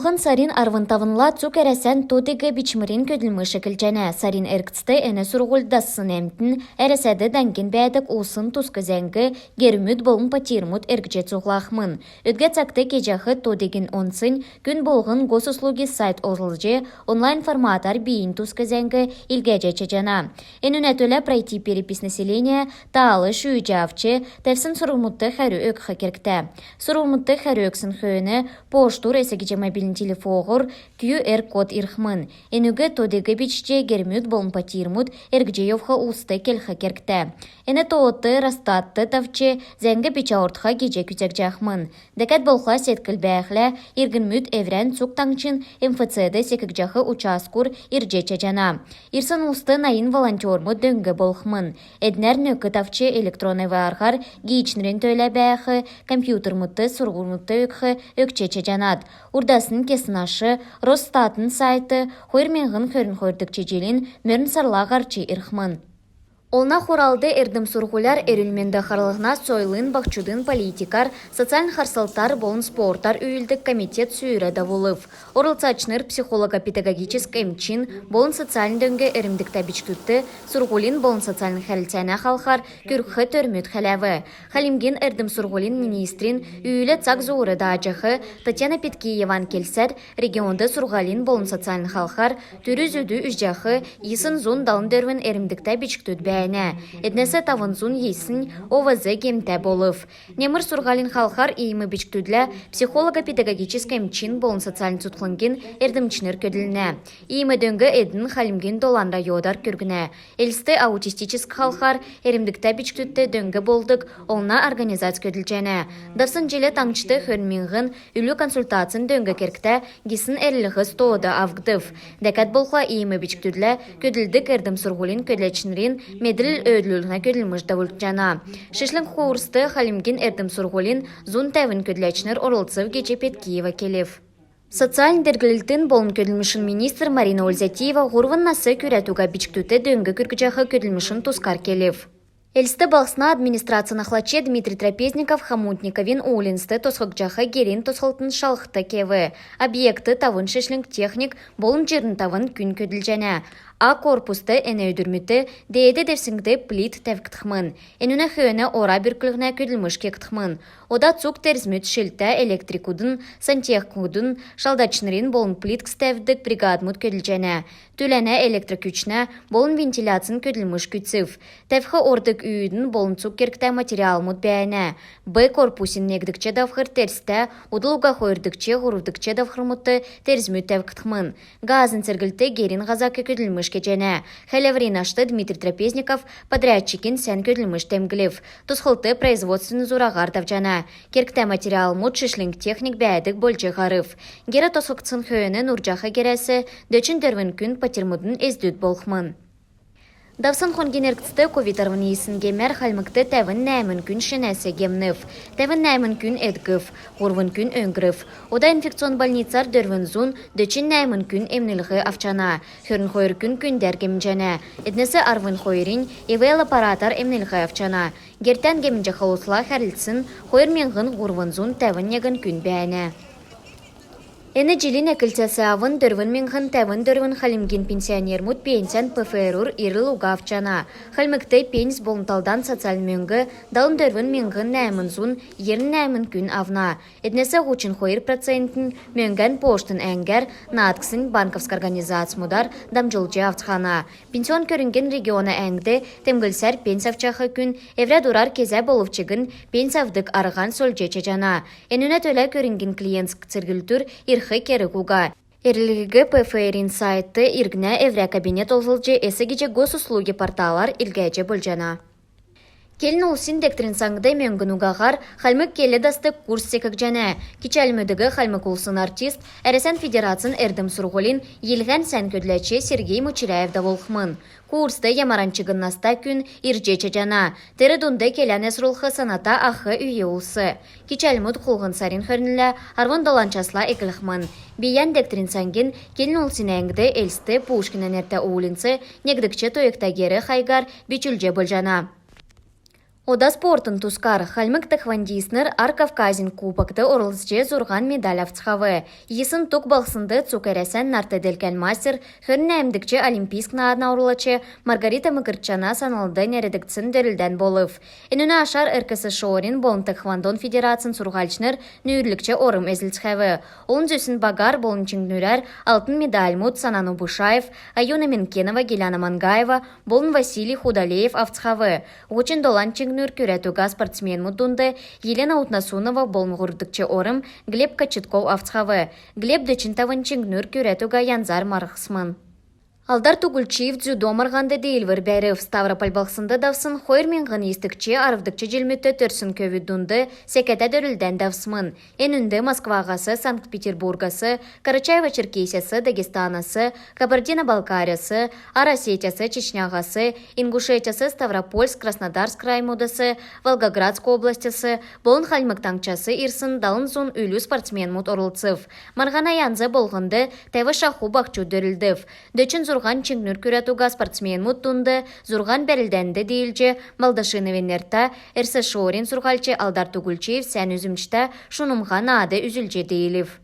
Булган сарин арвантавынла цук әрәсән тотеге бичмырин көділмі шекілчәне. Сарин әркісті әне сұрғылдасын әмтін әрәсәді дәнген бәдік усын тұскызәңгі гермүд болын патирмуд әргіже цуғлақмын. Өтге цакты кежахы тотеген онсын күн болғын госуслуги сайт озылжы онлайн форматар бейін тұскызәңгі илгәже чәжана. Энүнәтөлі пройти перепис населения таалы шүйджавчы тәфсін сұрғылмутты xәрі өк хакеркті. Сұрғылмутты xәрі өксін хүйіні поштур әсәгіже мобильный телефоғыр QR код ирхмын. Энүге тодеге бичче гермүд болын патирмуд әргіже евха усты келха керкті. Эне тоотты растатты тавчы зәңгі бичаортха геже күтек жақмын. Дәкәт болха сеткіл бәхлі иргінмүд эврен цуктаңчын МФЦ-ді секік жақы учаскур иржече жана. Ирсын усты найын волонтермуд дөңгі болхмын. Эднер нөкі тавчы электронный вархар гейчнерін төйлі бәхі компьютермутты сұрғырмутты өкхі өкчече жанат. Урдасын кесінашы Росстатын сайты хойрменғын көрін хойрдық чечелін мөрін сарлағарчы ирхмын. Олна хоралды эрдім сургуляр эрүлменді харлығына сойлын бақчудын политикар, социаль харсалтар болын спорттар үйілдік комитет сүйірі давулыв. Орылцачныр психолого-педагогический эмчин болын социаль дөңге эрімдік табичкүтті, сургулин болын социаль хәлтәне халқар күрхі төрмет хәләві. Халимген эрдім сургулин министрин үйілі цак зуыры дағжықы Татьяна Петкееван келсәр, регионды сургалин болын социаль халқар түрі зөді үжжақы есын зон далын дөрвін эрімдік табичкүтті бә. Эднесе тавынзун ейсін овазы кемті болыв. Немір сургалин халқар иімі бічктүдлі психолого-педагогический мчин болын социалин сұтқылынген эрдімчінер көділіне. Иімі дөңгі эдін халимген доланра йодар көргіне. Элісті аутистический халқар эрімдікті бічктүтті дөңгі болдық олна организация көділчәне. Дарсын желі таңчыты хөрмеңғін үлі консультацин дөңгі керкті гесін әрліғі стоуды авгдыв. Дәкәт болға иімі бічктүдлі көділдік эрдім сургулин көділечінерін медрил өдліліна көділміш давылт жана. Шешлің қуырсты халимген әрдім сургулин зун тәвін көділәчінер орылцыв гече Петкеева келев. Социаль дергілілтін болын көділмішін министр Марина Ользатиева ғұрвын насы күрәтуға бичктүті дөңгі күргіжақы көділмішін тускар келев. Эльсті балсына администрацияны хлаче Дмитрий Трапезников Хамутниковин улинсты тосхықжақы герин тосхылтын шалықты кеві. Объекты тавын шешлінг техник болын жерін тавын күн көділжәне. А корпусты әне өдірміті дейді дерсіңді плит тәвіктіқмын. Әнуна хүйіні ора біркілігіне көділміш кектіқмын. Ода цук терзмет шілті электрикудын, сантехкудын, шалдачнырин болын плит кстәвдік бригадмут көділжәне. Түләне электрокүчіне болын вентиляцин көділміш күтсів. Тәвхі ордық үйдің болын цук керкті материал мұт бәйіне. Б корпусин негдікче давхыр терсті, удылуға хойырдікче ғұрудікче давхыр мұтты терзмет тәвіктіқмын. Газын сергілті герин ғазакы көділміш кечене. Хәлеврин ашты Дмитрий Трапезников подрядчикин сән көділміш тәмгілев. Тусхылты производственный зурағар тавчана. Керкті материал мұт шишлинг техник бәдік болчы ғарыв. Гері тосылқсын хүйіні нұржақы кересі дөчін дөрвін күн патермудын ездүд болхмын. Давсын хонген әркісті ковид-19 есінге мәр халмыкты тәвін нәмін күн шынәсі гемнів. Тәвін нәмін күн әдгів, ғұрвын күн өңгірів. Ода инфекцион больницар дөрвін зун дөчін нәмін күн емніліғі авчана. Хөрін хойыр күн күндер гемжәне. Эднесі арвын хойырин евел аппаратар емніліғі авчана. Гертен гемінжі қалусыла хәрілсін хойыр менғын ғұрвын зун тәвін негін күн бәйіне. Эне жилин әкілсәсі авын дөрвін менғын тәвін дөрвін халимген пенсионер мұт пенсиян ПФРУр ирыл уғавчана. Халмыкты пенс болынталдан социаль мөңгі далын дөрвін менғын нәмін зун ерін нәмін күн авна. Эднесі ғучин хойыр процентін мөңгән поштын әңгер натксын банковск организация мұдар дамжылжы автхана. Пенсион көрінген регионы әңді темгілсәр пенсавчақы күн евре дурар кезә болывчығын пенсавдық арған сөлжече жана. Энүнә төлі көрінген клиентск циргілтүр ирхы кері куга. Эрлігі ПФРин сайты иргіне евре кабинет олзылжы әсігіже госуслуги порталар илгәжі бүлжана. Келін олсин дектрин саңды мөңгін уғағар халмык келі дасты курс секік және. Кичәлмөдігі халмык олсын артист әресен федерацин әрдім сұрғылин елген сән көдләче Сергей Мучеряевда волхмын. Курсты ямаранчығын наста күн иржече жана. Тері дұнды келән әсрулқы саната ақы үйе олсы. Кичәлмөд құлғын сарин хөрнілі арвын доланчасла екіліқмын. Биян дектрин саңген келін олсин әңді әлсті Пушкинен әрті оулинсы негдікче тойықта гері хайгар бичүлже бұл жана. Ода спортын тускар хальмык тэхвандиснер ар Кавказин кубокты орылсче зурган медаль авцхавы. Есын тук балсынды цукересен нартеделкен мастер хырны әмдікче олимпийск наадна урылаче Маргарита Мыкырчана саналды нередікцін дөрілден болыв. Энуна ашар РКС Шорин болын тэхвандон федерацин сургалчнер нүйірлікче орым эзілцхавы. Олын зөсін багар болын чиңнүрәр алтын медаль мут Санану Бушаев, Аюна Менкенова, Геляна Мангаева, болын Василий Худалеев авцхавы. Учин долан чиңнүр күрәтуга спортсмен мутунды Елена Утнасунова болын ғұрдыкче орым Глеб Кочетков авцхавы. Глеб дечинтавын чиңнүр күрәтуга янзар марықсмын. Алдар тугульчиев дзюдо марганды дейлвір бәрі Ставрополь балқсынды давсын хойр мен ғынистікче арывдыкче jelmütte төрсін көвідунды секеті дөрілден давсмын. Энүнді Москвағасы, Санкт-Петербургасы, Карачаево-Черкесиясы, Дагестанасы, Кабардино-Балкариясы, Арасетиясы, Чечняғасы, Ингушетиясы, Ставропольск, Краснодарск раймудасы, Волгоградск областясы, болын хальмыктаңчасы ирсын далын зон үлі спортсмен мут орылцыв. Марғана янзы болғынды тәві шаху бақчу дөрілдів. Дөчін зурган чиңнүр күрәтуга спортсмен муттунды, зурган бәрілдәнді дейілже, Малдашыны венерта, Эрсе Шорин сургалчы Алдар Тугульчиев сән үзімчті шунымға нады үзілже дейілів.